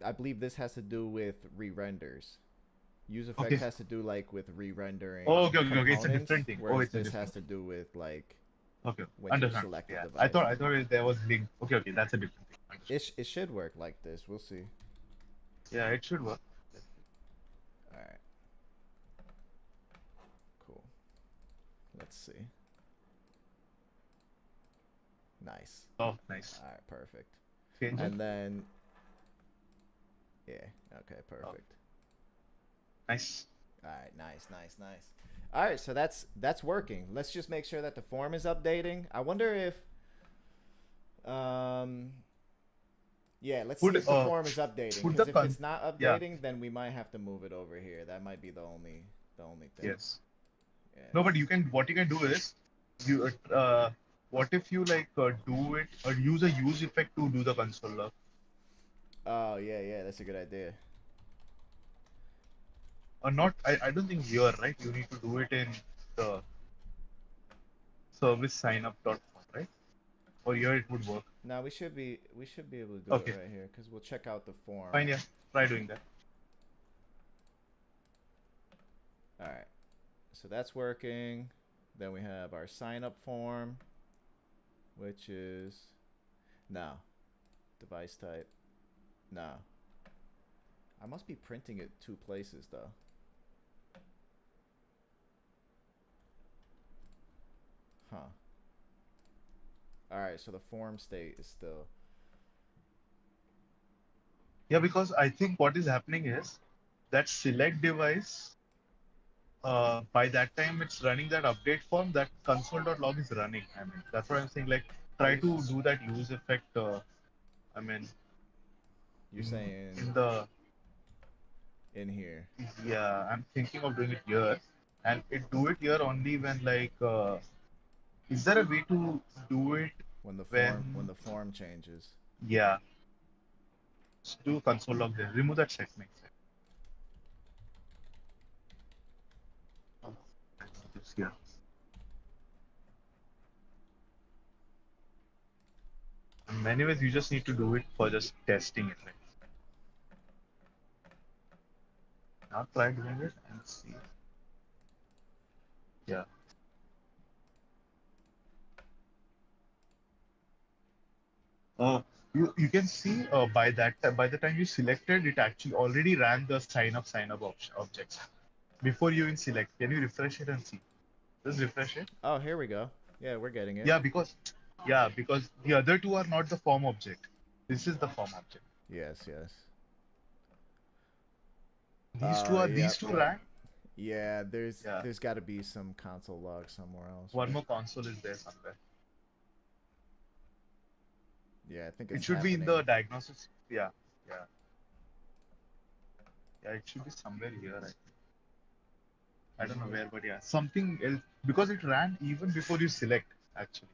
I believe this has to do with re-renders. Use effect Okay. has to do like with re-rendering Oh, okay, okay, okay. It's a components, different thing. Oh, whereas it's a this has different to thing. do with like Okay, when you understand. select a Yeah, device. I thought there was link. Okay, okay, that's a different thing. Understood. It should work like this. We'll see. Yeah, it should work. All right, cool. Let's see. Nice. Oh, nice. All right, perfect. Change it. And then yeah, okay, Oh, perfect. nice. All right, nice, nice, nice. All right, so that's working. Let's just make sure that the form is updating. I wonder if, um, yeah, let's see Would if the form is updating. would the Because if it's not yeah, updating, then we might have to move it over here. That might be the only thing. yes. Yeah. No, but what you can do is you what if you like do it or use a use effect to do the console log? Oh yeah, yeah, that's a good idea. Or not, I don't think here, right? You need to do it in the service signup.com, right? Or here it would work. Now we should be able to do it Okay, right here because we'll check out the form. fine, yeah. Try doing that. All right, so that's working. Then we have our sign up form, which is no device type. No, I must be printing it two places though. Huh. All right, so the form state is still. Yeah, because I think what is happening is that select device, by that time it's running that update form, that console.log is running. I mean, that's what I'm saying. Like, Oh, try to do that use effect. I mean, you're in saying in the in here yeah, I'm thinking of doing it here, and do it here only when like, is there a way to do it when the when form changes. yeah, just do console log there. Remove that set makes sense. Just here. In many ways, you just need to do it for just testing it. Like, now try doing it and see. Yeah. Uh, you can see by the time you selected it actually already ran the sign up objects before you even select. Can you refresh it and see? Just refresh it. Oh, here we go. Yeah, we're getting it. Yeah, because the other two are not the form object. This is the form object. Yes, yes. These Yep, two yep. ran. Yeah, there's Yeah, there's got to be some console log somewhere else, one right? more console is there somewhere. Yeah, I think It it's should be in the happening. diagnosis. Yeah, yeah, yeah. It should be somewhere here. I don't know where, but yeah, something else because it ran even before you select. Actually,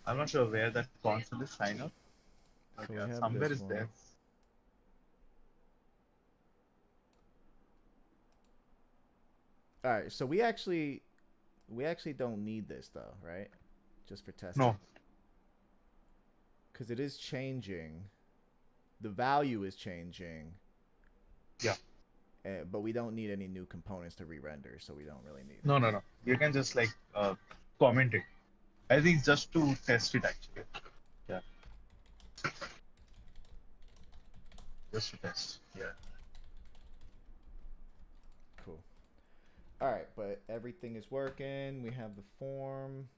I'm not sure where that console is sign up, but So we yeah, have somewhere this is there. one. All right, so we actually don't need this though, right? Just for testing. No, Cuz it is changing. The value is changing, yeah, but we don't need any new components to re-render, so we don't really need no, no, this. no. You can just like comment it. I think just to test it actually. Yeah, just to test. Yeah. Cool. All right, but everything is working. We have the form.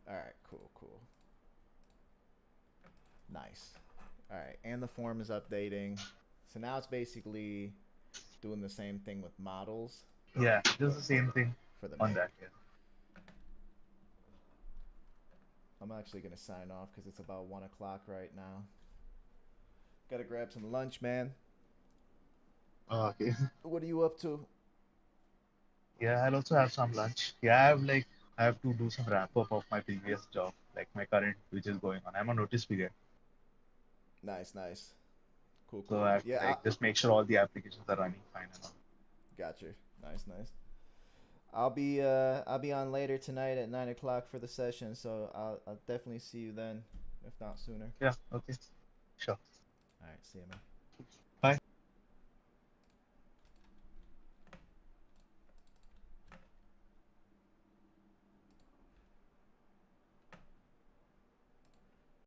All right, cool, cool. Nice. All right, and the form is updating. So now it's basically doing the same thing with models, Yeah, just but the for same thing for the on main. that. Yeah. I'm actually gonna sign off because it's about 1 o'clock right now. Gotta grab some lunch, man. Okay. What are you up to? Yeah, I'll also have some lunch. Yeah, I have to do some wrap up of my previous job, like my current, which is going on. I'm on notice period, Nice, nice. Cool, so cool. I have to Yeah, like just make sure all the applications are running fine and all. got you. Nice, nice. I'll be on later tonight at 9 o'clock for the session, so I'll definitely see you then, if not sooner. Yeah. Okay. Sure. All right, see you, man.